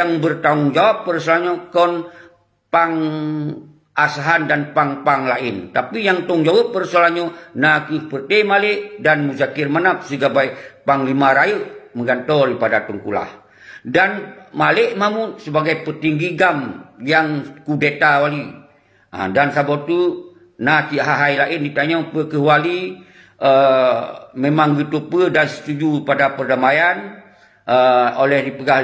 yang bertanggung jawab persoalannya kon pang asahan dan pang-pang lain. Tapi yang tanggung jawab persoalannya Nakif Perte Malik dan Muzakir Manap sebagai Panglima Raya menggantol pada Tengkulah. Dan Malik Mahmud sebagai petinggi GAM yang kudeta wali. Dan sebab tu nak hal lain ditanya ke wali memang gitu dan setuju pada perdamaian oleh dipegah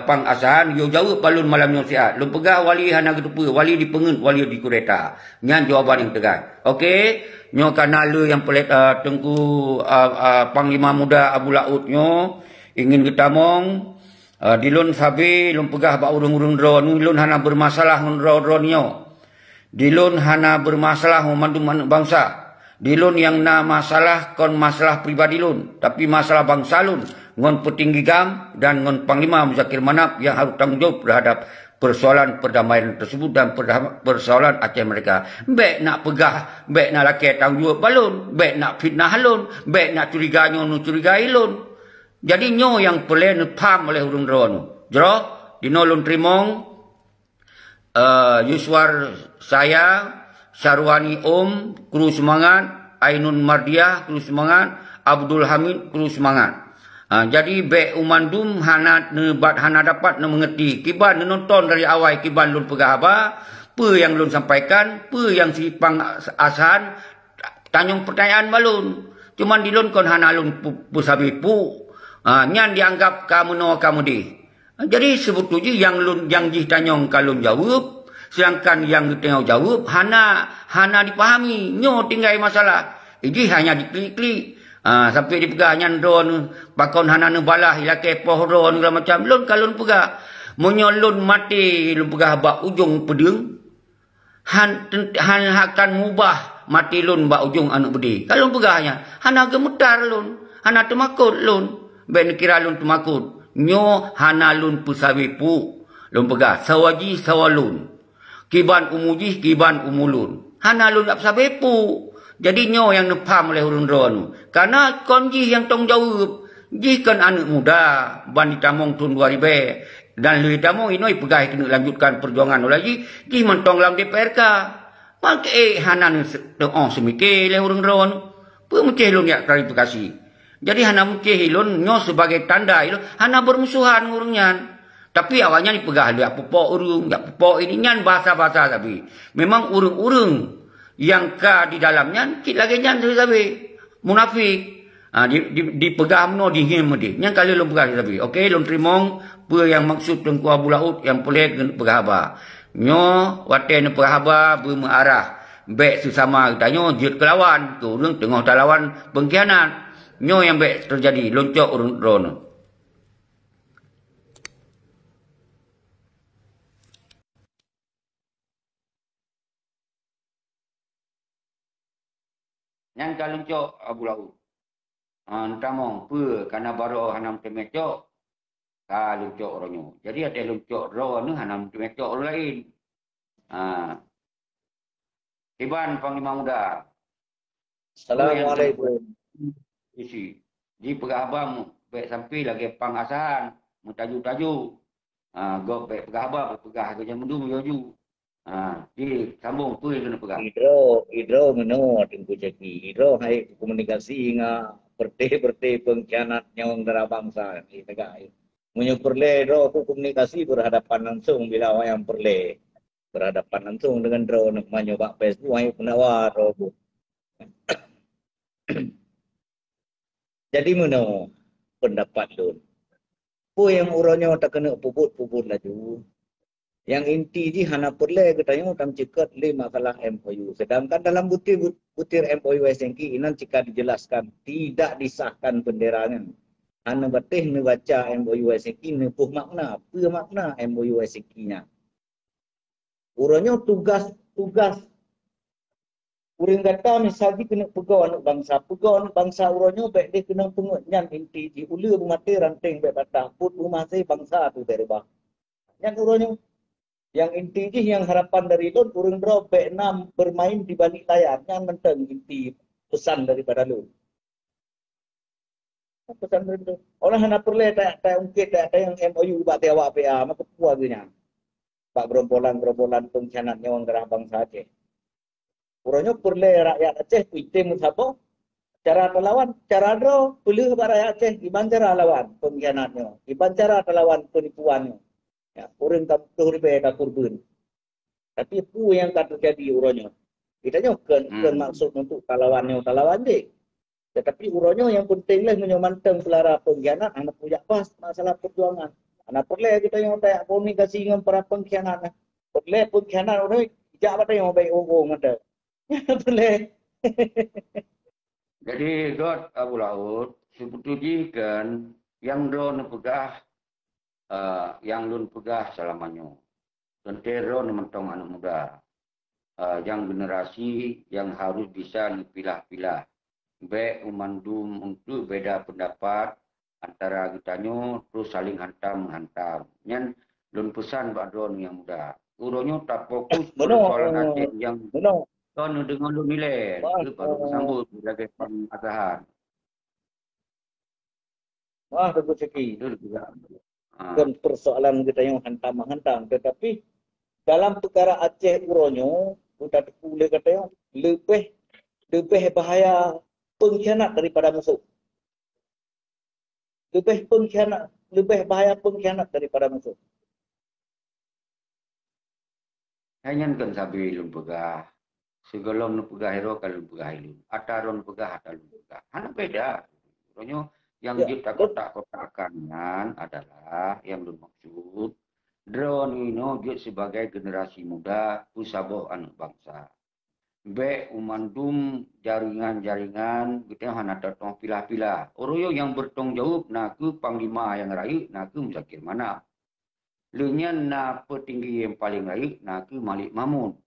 pang asahan yo jawab balun malam nasihat lum pegah wali hana gitu wali dipengen wali di kudeta nyan jawaban yang tegas okey nyo kanal yang pelet tengku panglima muda Abu Laut nyo ingin ketamong dilun sabi lum pegah ba urung-urung dron dilun hana bermasalah ngun dron nyo dilun hana bermasalah memandu bangsa dilun yang na masalah kon masalah pribadi lun tapi masalah bangsa lun ngon petinggi GAM dan ngon Panglima Muzakir Manap yang harus tanggung jawab terhadap persoalan perdamaian tersebut dan persoalan Aceh mereka. Baik nak pegah, baik nak laki tanggung jawab balun, baik nak fitnah halun, baik nak curiga nyo nu curigai lun. Jadi nyo yang perlu paham oleh urung dron. Jero dino lun trimong Yuswar saya Syarwani kru semangat, Ainun Mardiah kru semangat, Abdul Hamid kru semangat. Jadi be umandum hana nebat hana dapat mengerti kiban nonton dari awal kiban lun pegah apa yang lun sampaikan yang si pang asahan tanyong pertanyaan balun cuman dilun kon hana lun pusabipu nyan dianggap kamu no kamu di jadi sebetulnya yang lun yang ji tanyong kalun jawab sedangkan yang ditengok jawab hana dipahami nyo tinggal masalah ini hanya diklik-klik sampai dipegah nyan drone bakon hana balah ilake pohron segala macam lun kalun pegah munyo lun mati lun pegah ba ujung pedeng han akan mubah mati lun ba ujung anu bedi kalun pegahnya hana gemetar lun hana temakut lun ben kira lun temakut nyo hana lun pusawipu lun pegah sawaji sawalun kiban umuji kiban umulun hana lun ap sabepu. Jadi nyo yang nepam oleh urun dron. Karena konji yang tong jawab. Ji kan anak muda. Ban ditamong tahun 2000. Dan lui tamong inoi pegah kena lanjutkan perjuangan oleh ji. Ji mentong lam DPRK. Maka hanan semikir oleh urun dron. Pemecih lun ya klarifikasi. Jadi hana mecih ilun nyo sebagai tanda ilun. Hana bermusuhan urungnya. Tapi awalnya dipegah dia pupok urung. Ya pupok ini nyan bahasa-bahasa tapi. Memang urung-urung. Yang di dalamnya kita lagi nyan sabi munafik dipegang no dihim di yang kali lu pegang sabi okey lu trimong pe yang maksud Tengku Abu Laut yang boleh pegahaba nyo wate ne pegahaba be mengarah baik sesama kita nyo jut kelawan tu urang tengah lawan pengkhianat nyo yang baik terjadi loncok urang drone. Yang kalau cok Abu Laut. Tamong pe karena baru hanam temecok kalau cok ronyo. Jadi ada luncok ro nu hanam temecok orang lain. Iban Panglima Muda. Assalamualaikum. Isi. Di pegahaba baik sampai lagi pangasahan mutaju-taju. Go baik pegahaba pegah kerja mendung yoju. Di sambung tu yang kena pegang. Hidro meno tengku ceki. Hidro hai komunikasi nga perte pengkhianat nyawang dara bangsa di negara. Munyo perle hidro komunikasi berhadapan langsung bila yang perle berhadapan langsung dengan drone manyoba Facebook hai penawar ro. Jadi meno pendapat lun. Po yang uronyo tak kena puput laju. Yang inti ji hana perle katanya tam cekat le masalah MOU. Sedangkan dalam butir MOU SNK inan jika dijelaskan tidak disahkan benderanya. Hana betih ne baca MOU SNK ne puh makna, apa makna MOU SNK-nya. Uronyo tugas urang kata misalnya kena pegawai anak bangsa uronyo baik dia kena pengutnyan inti ji ulu mati ranting baik patah put rumah saya bangsa tu terubah. Yang uronyo yang inti yang harapan dari Lun urang drop B6 bermain di balik layar yang menteng inti pesan daripada Lun. Pesan itu. Orang hana perle tak ungkit tak yang MOU buat awak PA maka puas genya. Pak gerombolan pengkhianatnya orang gerah bangsa Aceh. Urangnya perle rakyat Aceh itim sabo cara terlawan, cara draw pilih kepada rakyat Aceh iban cara lawan pengkhianatnya, iban cara terlawan penipuannya. Ya, orang tak betul tak korban. Tapi pu yang tak terjadi urangnya. Kitanya kan maksud untuk talawannya dek. Tetapi urangnya yang penting lah menyemantang pelara pengkhianat anak punya pas masalah perjuangan. Anak perle kita yang tak komunikasi dengan para pengkhianat. Perle pengkhianat orang tidak apa yang baik orang ada. Perle. Jadi dot Abu Laut sebetulnya kan yang drone pegah yang lun pegah selamanya. Tentera mentong anak muda. Yang generasi yang harus bisa dipilah-pilah. Baik umandum untuk beda pendapat antara kitanya terus saling hantam-hantam. Yang lun pesan Pak Don yang muda. Urunyo tak fokus pada soalan Aceh yang kan dengan lun nilai. Itu baru bersambut sebagai pengasahan. Wah, itu segi. Kan persoalan kita yang hantam-hantam. Tetapi dalam perkara Aceh Urunyo, kita boleh kata lebih bahaya pengkhianat daripada musuh. Lebih bahaya pengkhianat daripada musuh. Hanya kan sabi lun pegah. Segala lun pegah hero kalau lun pegah ilun. Ataron pegah atau lun pegah. Hanya beda. Urunyo yang kita kotak-kotakannya adalah yang lun maksud. Drone ini sebagai generasi muda pusabah anak bangsa. Baik umandum jaringan-jaringan kita hanya datang pilah-pilah. Orang yang bertanggung jawab naku panglima yang raih naku Muzakir Manaf. Lenyan na petinggi yang paling raih naku Malik Mahmud.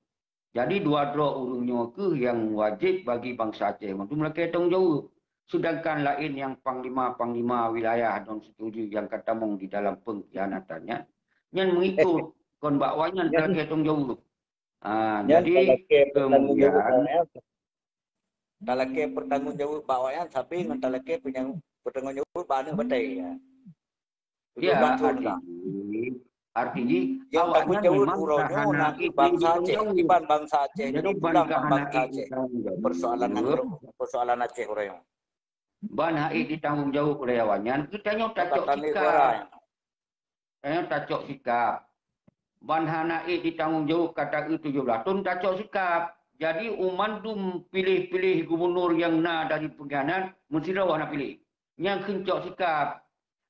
Jadi dua-dua urungnya ke yang wajib bagi bangsa Aceh untuk mereka tanggung jawab. Sedangkan lain yang panglima wilayah dan setuju yang katamong di dalam pengkhianatannya yang mengikut kon bakwanya mereka tanggung jawab. Jadi kemudian talake pertanggungjawab bawaan tapi dengan talake pertanggungjawab bana betai ya. Ya, artinya yang bertanggungjawab uronyo nanti bangsa Aceh, iban bangsa Aceh. Jadi pulang bangsa Aceh. Persoalan Aceh uronyo. Ban hai ditanggung jawab oleh awanyan, kita nyo tacok sikap. Tacok sikap. Ban hanai ditanggungjawab kata ke-17 tun tacok sikap. Jadi umandum pilih-pilih gubernur yang na dari pengkhianat mesti rawah nak pilih. Yang kencok sikap.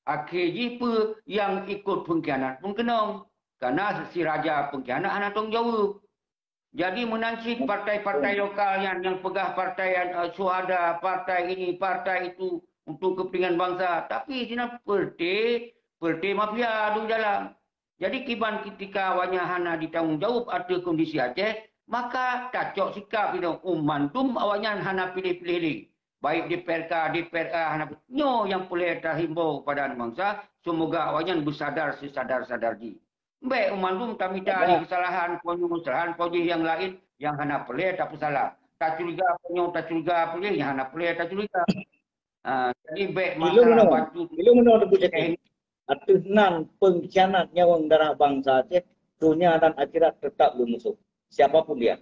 Akhirnya yang ikut pengkhianat pun kena. Karena si raja pengkhianat anak tanggung jawab. Jadi menansib partai-partai lokal yang pegah partai suhada, partai ini, partai itu untuk kepentingan bangsa. Tapi sini perti mafia di dalam. Jadi kiban ketika awaknya ditanggung jawab ada kondisi Aceh, maka tacok sikap itu umandum awaknya hana pilih-pilih. Baik di PRA hana nyo yang boleh terhimbau kepada bangsa, semoga awaknya bersadar sesadar-sadar di. Baik umandum kami dari kesalahan ponyo yang lain yang hana boleh tak salah. Tak curiga ponyo tak curiga boleh yang hana boleh tak curiga. Jadi baik masalah batu. Belum menurut teknik. Atunan pengkhianat nyawang darah bangsa Aceh, dunia dan akhirat tetap bermusuh. Siapapun dia.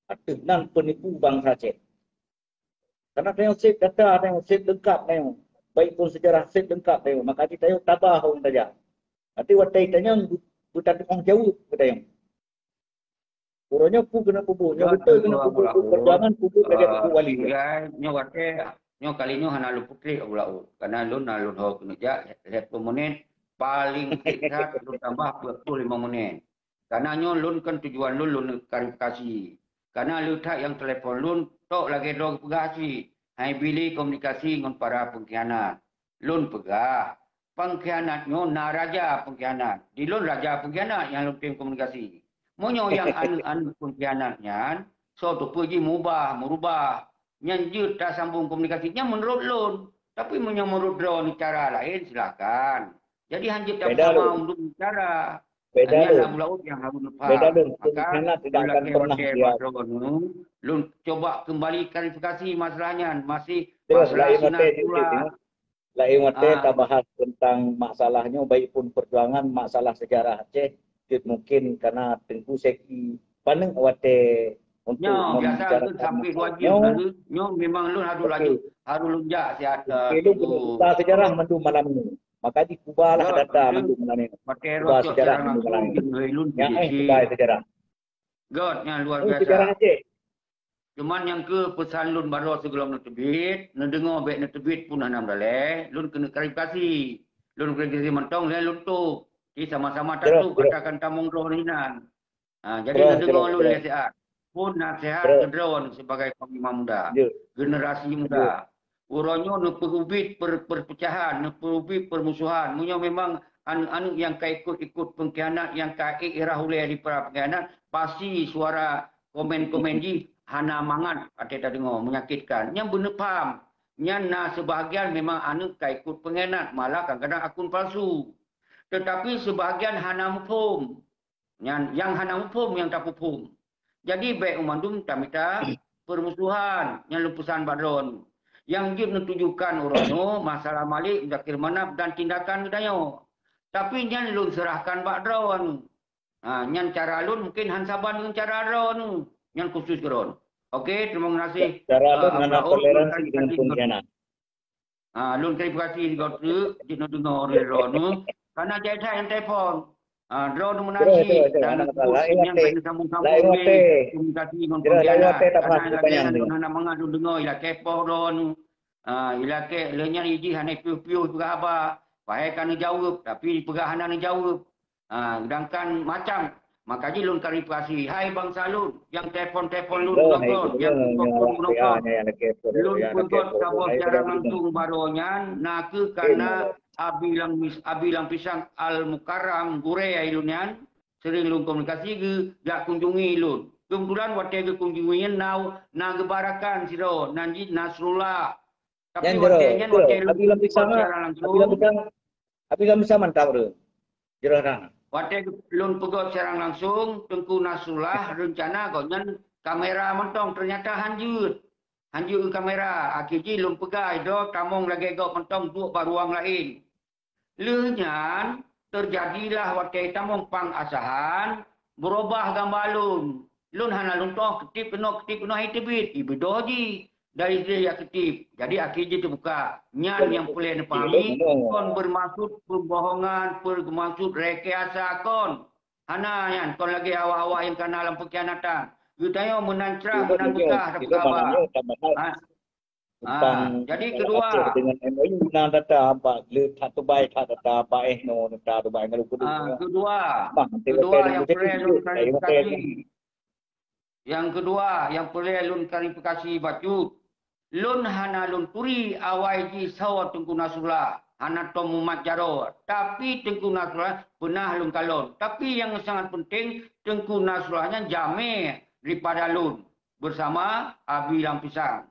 Atunan penipu bangsa Aceh. Karena tengok set data, tengok set lengkap, tengok. Baik pun sejarah set lengkap, tengok. Maka kita tengok tabah orang saja. Nanti waktu tanya, buta tukang jauh, kita tengok. Uranya pu kena pupuk. Yang betul kena pupuk. Perjuangan pupuk dari pupuk wali. Nyo kali nyo hana lu putri ulau karena lu nalun ho keneja 10 menit paling dekat lu tambah 25 menit karena nyo lun kan tujuan lun klarifikasi karena lu tak yang telefon lun tok lagi dong pegasi hai pilih komunikasi dengan para pengkhianat lun pegah pengkhianat nyo na raja pengkhianat di lun raja pengkhianat yang lun tim komunikasi monyo yang anu pengkhianatnya so tu pergi merubah yang tak sambung komunikasinya menurut lun. Tapi menurut drone cara lain silakan. Jadi hanjut tak sama untuk bicara. Hanya laut yang harus faham. Maka tidak akan pernah dia. Lun coba kembali klarifikasi masalahnya. Masih masalah sunat pula. Lain wate Ah, tak bahas tentang masalahnya baik pun perjuangan masalah sejarah Aceh itu mungkin karena tengku seki paneng wate nyo untuk biasa lu membicarakan sampai wajib masalahnya. lalu nyo memang lu harus laju Okey, harus lunjak sihat okey lu tunggu kena ubah sejarah mandu malam ni. Maka di kubalah God data itu mandu malam ni. pakai Ubah rocok sejarah secara mandu malam langsung ni. di lun Ya PDC ubah sejarah. God yang luar Sejarah biasa. Aceh. Cuman yang ke pesan lun baru sebelum nak terbit, nak dengar baik nak terbit pun hanam daleh, lun kena klarifikasi. Lun klarifikasi mentong, lun tu. Jadi sama-sama Jeruk, tatu jeruk. katakan tamung roh ni nan. Jadi Jeruk, nak dengar jeruk, lun jeruk. nasihat. Pun nasihat Jeruk, kedron sebagai panglima muda. jeruk, Generasi jeruk. muda. Urangnya nak perubit perpecahan, nak perubit permusuhan. Munyo memang anu yang kau ikut pengkhianat, yang kau irah oleh di para pengkhianat, pasti suara komen-komen ji hana mangat ada tak dengar menyakitkan. Yang benar faham. Yang na sebahagian memang anu kau ikut pengkhianat, malah kadang-kadang akun palsu. Tetapi sebahagian hana mufum. Yang hana mufum yang tak mufum. Jadi baik umandum tamita permusuhan yang lepusan badron. Yang dia menunjukkan orangnya masalah malik, zakir manap dan tindakan kedayo. Tapi yang lun serahkan badron. Yang cara lun mungkin hansaban dengan cara ron. Yang khusus keron. Okey, terima kasih. Cara lu ngana Abraom, lun toleransi dengan klarifikasi pengkhianat. lun klarifikasi kau tu, dia dengar oleh ron. Karena jadi yang telefon. Drone Jeruk, menasi jeruk. Anak dan kata ikut lain yang wate. kena Lain sambung-sambung wate. ni komunikasi dengan Jeruk, lain wate pengkhianat. tak Karena bahas lagi banyak kan ni. dona mangat dulu dengar ila kepoh don. Ila ke lenya iji hanai piu-piu juga apa. Pahai kan jawab tapi pegahanan ni jawab. Sedangkan macam makanya lun klarifikasi. Hai Bang Salun, yang telefon-telefon lun Lo hai gunung guru yang nyola telefon ya gunung nya ya ke por lun ya na ke pegot por sabah hai secara pada guru. langsung baronya nak karena abilang pisang al mukarram gure ya ilunian sering lun komunikasi ke jak kunjungi lun kebetulan waktu ke kunjungi na gebarakan siro nanji Nasrullah tapi Yang waktunya jeruk. waktu lun Abilam pegot pisang secara langsung abilam pisang mantap bro. Jeruk ran. waktu lun pegot secara langsung Tengku Nasrullah rencana konyen kamera mentong ternyata hanjut hanjut ke kamera akhirnya lun pegai do tamong lagi go mentong dua baruang lain Lenyan terjadilah waktu tamong pang asahan berubah gambar lun. Lun hana lun toh ketip kena hitibit. Ibu doji dari dia ketip. Jadi akhirnya terbuka. Nyan yang boleh dipahami kon bermaksud pembohongan, bermaksud rekayasa kon. Hana yan kon lagi awak-awak yang kena dalam pengkhianatan. Gitayo menancrah menang bekah dapat kabar. Jadi kedua, Aceh dengan MOU na data ba le thatu bai tha data ba no data bai ngalu kudu. kedua yang perlu lun klarifikasi. Yang kedua yang perlu lun klarifikasi baju. Lun hana lun turi awai ji sawa Tengku Nasrullah. Hana tom umat jaro. Tapi Tengku Nasrullah pernah lun kalon. Tapi yang sangat penting Tengku Nasrullahnya jame daripada lun. Bersama Abi Lampisang.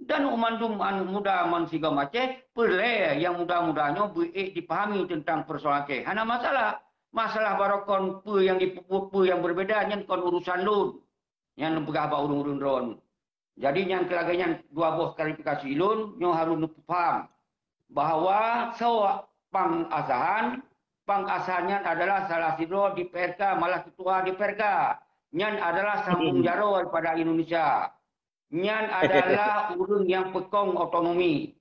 Dan umandum muda mansiga Aceh perlu yang muda-mudanya dipahami tentang persoalan Aceh. Hana masalah barokon pe yang dipupuk pe yang berbeda yang kon urusan lun yang pegah ba urung-urung ron. Jadi yang kelaganya dua buah klarifikasi lun yang harus faham bahawa sawa pang asahannya adalah salah sidro di PRK malah ketua di PRK. Yang adalah sambung jaro pada Indonesia. Nyan adalah urun yang pekong otonomi.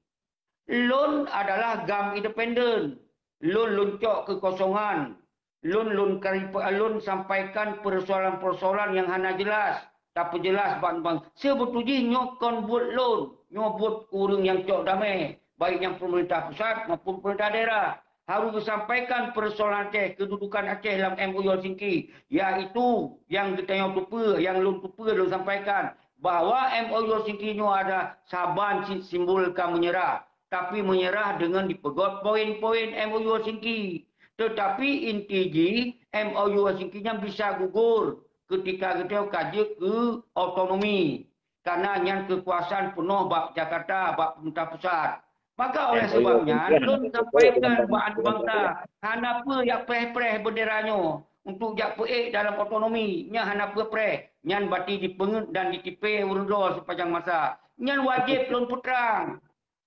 Lun adalah gam independen. Lun luncok kekosongan. Lun sampaikan persoalan-persoalan yang hanya jelas. Tapi jelas bang. Sebetulnya nyokon buat lun. Nyobut urun yang cok damai. Baik yang pemerintah pusat maupun pemerintah daerah. Harus disampaikan persoalan Aceh, kedudukan Aceh dalam MOU Helsinki. Iaitu yang kita yang lun tupa lun sampaikan. Bahawa MOU Helsinki itu ada saban simbolkan menyerah. Tapi menyerah dengan dipegot poin-poin MOU Helsinki. Tetapi inti MOU Helsinki-nya bisa gugur ketika kita kaji ke otonomi. Karena yang kekuasaan penuh bak Jakarta, bak pemerintah pusat. Maka oleh sebabnya, lun sampaikan bahan bangsa. Hanapa yang preh-preh benderanya untuk jak peik dalam otonomi. Nya hanapa preh. Nyan bati dipengut dan ditipe urun sepanjang masa. Nyan wajib lun putrang.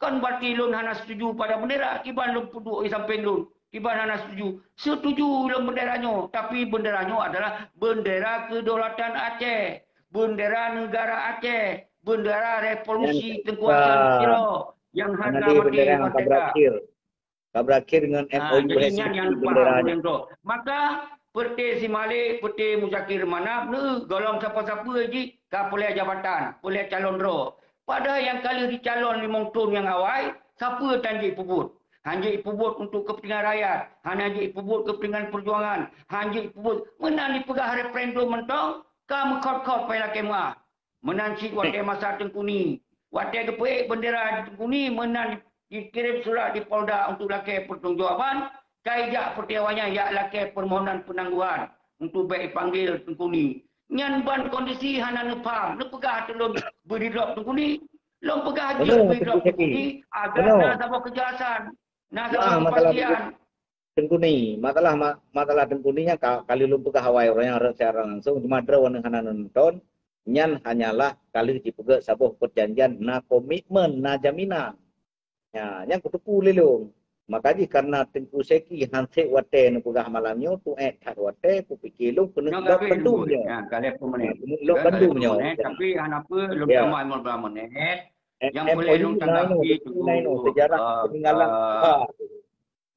Kan berarti lun hana setuju pada bendera. Kiban lun puduk sampai lun. Kiban hana setuju. Setuju lun benderanya. Tapi benderanya adalah bendera kedaulatan Aceh. Bendera negara Aceh. Bendera revolusi Tengku Hasan Kiro. Yang harga mati merdeka. Berakhir dengan MOU Jadi Helsinki yang benderanya. Maka Peti si Malik, Peti Muzakir Manap, golong siapa-siapa lagi, kau boleh jabatan, boleh calon roh. Pada yang kali dicalon 5 tahun yang awal, siapa tanjik pubut? Hanjik pubut untuk kepentingan rakyat, hanjik pubut kepentingan perjuangan, hanjik pubut menang di pegah referendum mentong, kamu kot-kot payah kemah. Menang cik wadah masa Tengkuni. Wadah kepuik bendera di Tengkuni, menang dikirim surat di Polda untuk lakukan pertanggungjawaban. Kaijak pertiawannya yak lakukan permohonan penangguhan untuk baik panggil Tengkuni. Nyan ban kondisi hana nepam, nepegah telun beridrop Tengkuni. Long pegah je beridrop Tengkuni agar nak sabuk kejelasan, nak sabuk kepastian. Tengkuni, masalah Tengkuninya kali lu pegah hawai orang yang secara langsung cuma drawan hana nonton. Nyan hanyalah kali dipegah sabuk perjanjian na komitmen na jaminan. Ya, yang kutuku lelong. Makanya karena Tengku Seki hantik wate nu pegah malamnya tu tak wate ku fikir lu kena lok pendumnya. Ya, kali pemenit. Lok pendumnya. Tapi apa lu sama 15 menit. Yang boleh lu tanggapi tu sejarah peninggalan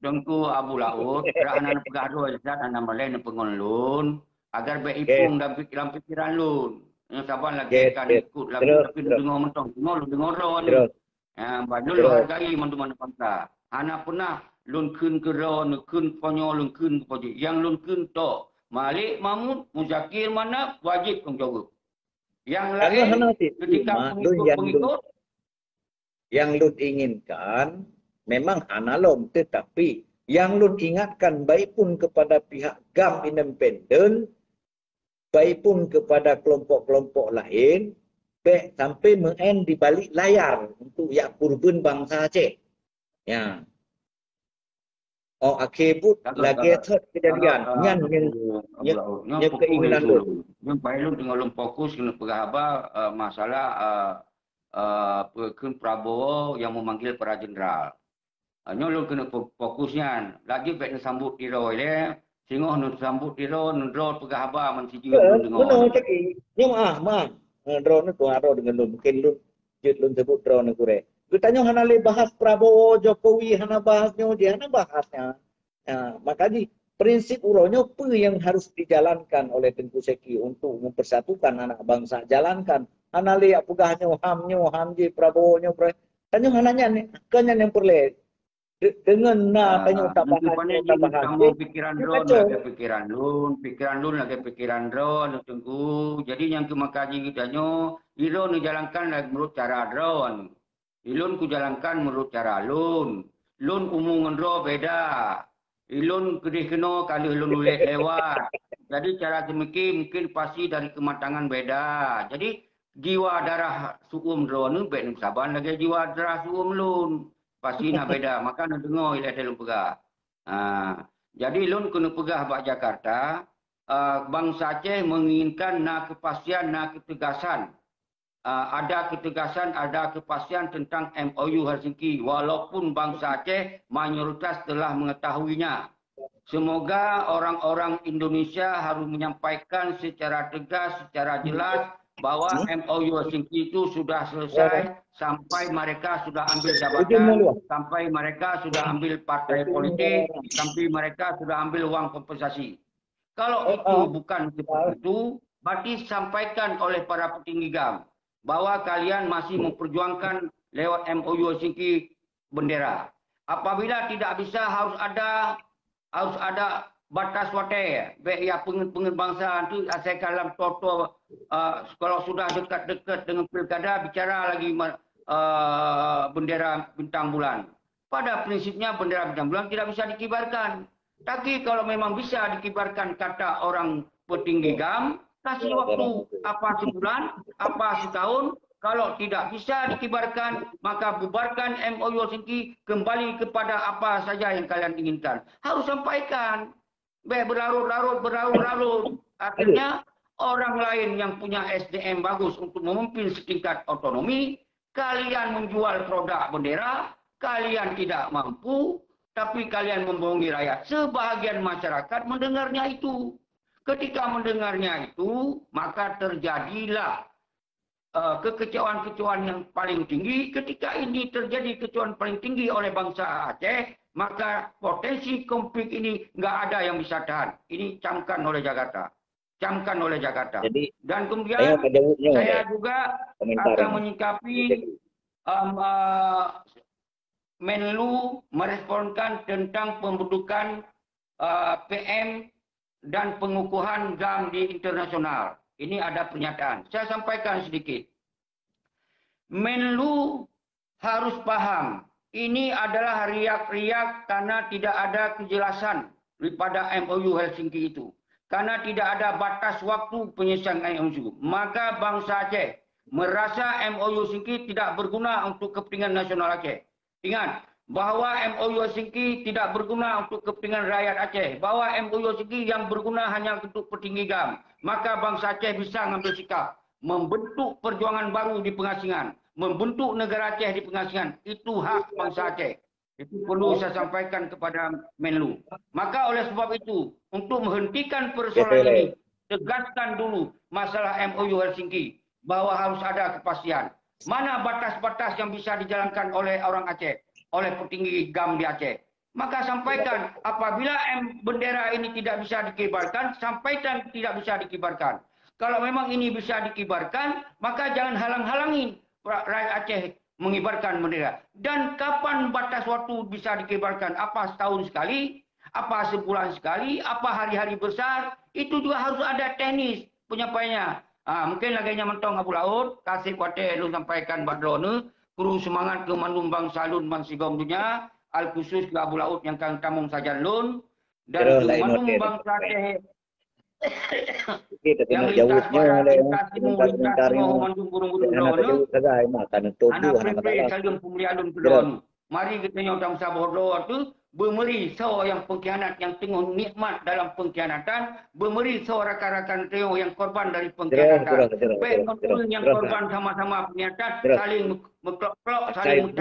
Tengku Abu Laut, kerana pegah dua zat anda boleh nu pengonlun agar beipung dalam pikiran lu. Yang saban lagi kan ikut lagi tapi lu dengar mentong, lu dengar ron. Ya, baju lu hargai mandu-mandu bangsa. Anak pernah lun kun ke ron, kun ponyo lun kun poji. Yang lun kun to Malik Mahmud Muzakir Manap wajib tanggungjawab. Yang lain ketika pengikut yang lun inginkan memang analog, tetapi yang lun ingatkan baik pun kepada pihak GAM independen, baik pun kepada kelompok-kelompok lain, baik sampai mengen di balik layar untuk yak kurban bangsa Aceh. Ya. Oh, akhir pun lagi kejadian. Yang keinginan lu. Yang baik lu tengok lu fokus kena peraba masalah Kun Prabowo yang memanggil para jenderal. Lu kena fokusnya. Lagi baik nak sambut tiro ile. Singoh nak sambut tiro, nendro peraba mensiji lu dengar. Benar cakap. Yang drone tu ada dengan lu. Mungkin lu sebut drone kure. Katanya hana le bahas Prabowo, Jokowi, hana bahasnya, dia hana bahasnya. Makanya prinsip uronyo apa yang harus dijalankan oleh Tengku Seki untuk mempersatukan anak bangsa. Jalankan. Hana le apugahnya, hamnya, hamji, Prabowo-nya. Tanya hananya ni, kanya yang perle. Dengan tanya tabahannya. Pikiran lagi pikiran drone, Tengku. Jadi yang kemakaji kitanya, iro ni jalankan lagi menurut cara drone. Ilun ku jalankan menurut cara lun. Lun umum ngendro beda. Ilun kedih kena kalau ilun boleh lewat. Jadi cara demikian mungkin pasti dari kematangan beda. Jadi jiwa darah suum ngendro ni beda saban lagi jiwa darah suum lun. Pasti nak beda. Maka nak dengar ilah lun pegah. Jadi lun kena pegah bak Jakarta. Bangsa Aceh menginginkan nak kepastian, nak ketegasan. Ada ketegasan, ada kepastian tentang MOU Helsinki walaupun bangsa Aceh mayoritas telah mengetahuinya. Semoga orang-orang Indonesia harus menyampaikan secara tegas, secara jelas bahwa MOU Helsinki itu sudah selesai sampai mereka sudah ambil jabatan, sampai mereka sudah ambil partai politik, sampai mereka sudah ambil uang kompensasi. Kalau itu bukan seperti itu, berarti sampaikan oleh para petinggi GAM bahwa kalian masih memperjuangkan lewat MOU Helsinki bendera. Apabila tidak bisa harus ada batas wate. Baik ya pengen bangsa itu asalkan dalam toto kalau sudah dekat-dekat dengan pilkada bicara lagi bendera bintang bulan. Pada prinsipnya bendera bintang bulan tidak bisa dikibarkan. Tapi kalau memang bisa dikibarkan kata orang petinggi GAM, kasih waktu apa sebulan, apa setahun. Kalau tidak bisa dikibarkan, maka bubarkan MOU Helsinki, kembali kepada apa saja yang kalian inginkan. Harus sampaikan. Berlarut-larut. Akhirnya orang lain yang punya SDM bagus untuk memimpin setingkat otonomi, kalian menjual produk bendera, kalian tidak mampu, tapi kalian membohongi rakyat. Sebahagian masyarakat mendengarnya itu. Ketika mendengarnya itu, maka terjadilah kekecewaan-kekecewaan yang paling tinggi. Ketika ini terjadi kekecewaan paling tinggi oleh bangsa Aceh, maka potensi konflik ini nggak ada yang bisa tahan. Ini camkan oleh Jakarta. Camkan oleh Jakarta. Jadi, dan kemudian saya juga akan menyikapi Menlu meresponkan tentang pembentukan PM dan pengukuhan GAM di internasional. Ini ada pernyataan. Saya sampaikan sedikit. Menlu harus paham, ini adalah riak-riak karena tidak ada kejelasan daripada MOU Helsinki itu. Karena tidak ada batas waktu penyelesaian MOU. Maka bangsa Aceh merasa MOU Helsinki tidak berguna untuk kepentingan nasional Aceh. Ingat, bahwa MOU Helsinki tidak berguna untuk kepentingan rakyat Aceh. Bahwa MOU Helsinki yang berguna hanya untuk petinggi GAM. Maka bangsa Aceh bisa mengambil sikap. Membentuk perjuangan baru di pengasingan. Membentuk negara Aceh di pengasingan. Itu hak bangsa Aceh. Itu perlu saya sampaikan kepada Menlu. Maka oleh sebab itu, untuk menghentikan persoalan ini, tegaskan dulu masalah MOU Helsinki. Bahwa harus ada kepastian. Mana batas-batas yang bisa dijalankan oleh orang Aceh, oleh petinggi GAM di Aceh. Maka sampaikan, apabila bendera ini tidak bisa dikibarkan, sampaikan tidak bisa dikibarkan. Kalau memang ini bisa dikibarkan, maka jangan halang-halangin rakyat Aceh mengibarkan bendera. Dan kapan batas waktu bisa dikibarkan? Apa setahun sekali? Apa sebulan sekali? Apa hari-hari besar? Itu juga harus ada teknis penyampaiannya. Mungkin lagi mentong Abu Laut, kasih kuatir lu sampaikan badrone, kuru semangat ke mandum bang salun bang sigom dunia, al khusus ke Abu Laut yang kang tamung saja lun, dan ke mandum bang Aceh yang lintas barat, lintas timur, lintas tengah, mandum burung-burung drone, anak prinsip saling pemuli alun ke drone. Mari kita nyotang sabodo itu, bermeri so yang pengkhianat yang tengah nikmat dalam pengkhianatan, bermeri so rakan-rakan trio yang korban dari pengkhianatan. Baik maupun yang korban sama-sama pengkhianatan, saling mengklok-klok, saling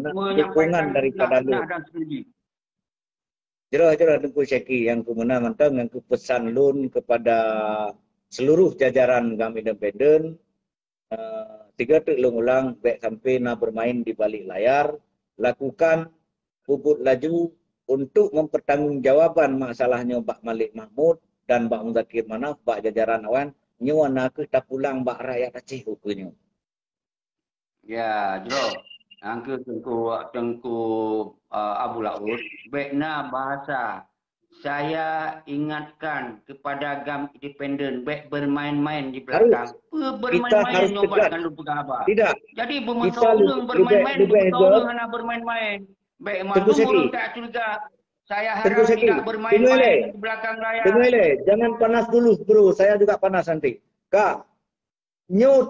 menyampaikan fitnah dan sebagainya. Jerah Tengku Syeki yang kumena mantang yang pesan lun kepada seluruh jajaran GAM Independen, 3 telung ulang baik sampai nak bermain di balik layar, lakukan puput laju untuk mempertanggungjawabkan masalahnya Pak Malik Mahmud dan Pak Muzakir Manaf, Pak jajaran awan, nyuana ke tak pulang Pak rakyat Aceh hukumnya. Ya, Jero. Angka tengku Abu Laut, baiknya bahasa. Saya ingatkan kepada GAM Independen, baik bermain-main di belakang. Bermain-main nyobat dengan lu pegang apa. Tidak. Jadi bermain-main dengan bermain-main. Baik, mandung burung tak curiga. Saya harap tidak bermain-main di belakang layar. Jangan panas dulu, bro. Saya juga panas nanti. Kak,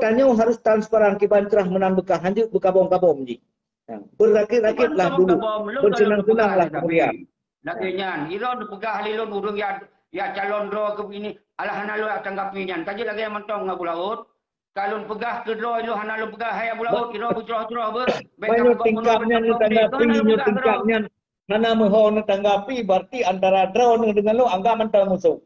tanyo harus transparan kibantrah menang bekah hanjuk bekabong-kabong ji. Berakit-rakitlah dulu. Bersenang-senanglah kemudian. Laginya, iro pegah halilun urung ya calon draw ke ini. Alah hanalu tanggapi nyan. Kaji lagi yang mentong Abu Laut. Kalau pegah ke draw ilo hanalu pegah hai Abu Laut. Iro berjroh-jroh ber. Banyak tingkapnya tanggapi, tingkapnya. Hana mohon tanggapi berarti antara draw dengan lo anggap mentang musuh.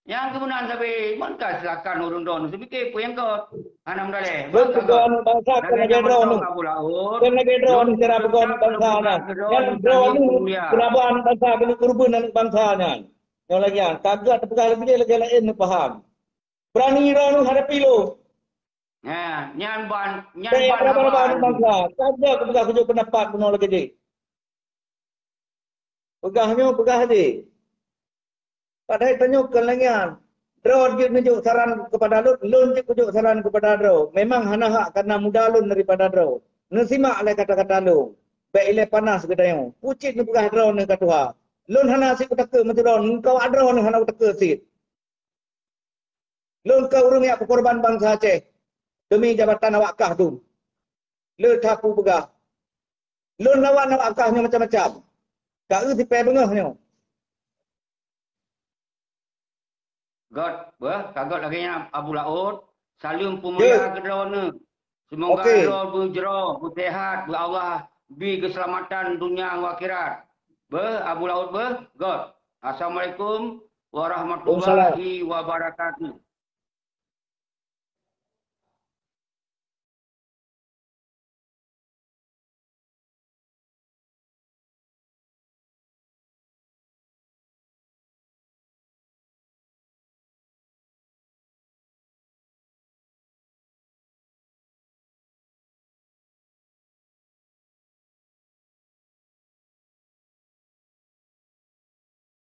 Yang kemudian tapi mantas silakan urun don. Sebikir apa yang kau hanam dale. Betul bangsa kena gedron. Kena gedron cara begon bangsa nya. Yang gedron keraban bangsa kena kurban bangsa nya. Yang lagi kagak terpegang lebih lagi lain paham. Berani ron hadapi lo. Nyan ban bangsa. Kagak terpegang kerja pendapat benar lagi je. Pegahnya pegah je. Padahal tanyakan lagi draw dia tunjuk saran kepada lun dia tunjuk saran kepada draw. Memang hana hak karena muda lun daripada draw. Nasimak oleh kata-kata lu. Baik ile panas gedayong. Pucit ni pegah draw ni katuha. Lun hana si kutaka macam draw. Kau draw ni hana kutaka sit. Lun kau urung ya korban bangsa Aceh. Demi jabatan awak kah tu. Lun tapu pegah. Lun awak kahnya macam-macam. Kau si pe bengahnya. Kagot lagi Abu Laut. Salam pemulia kedua. Semoga Okey. Allah berjerah, bersehat, Allah beri keselamatan dunia dan akhirat. Abu Laut God. Assalamualaikum warahmatullahi wabarakatuh.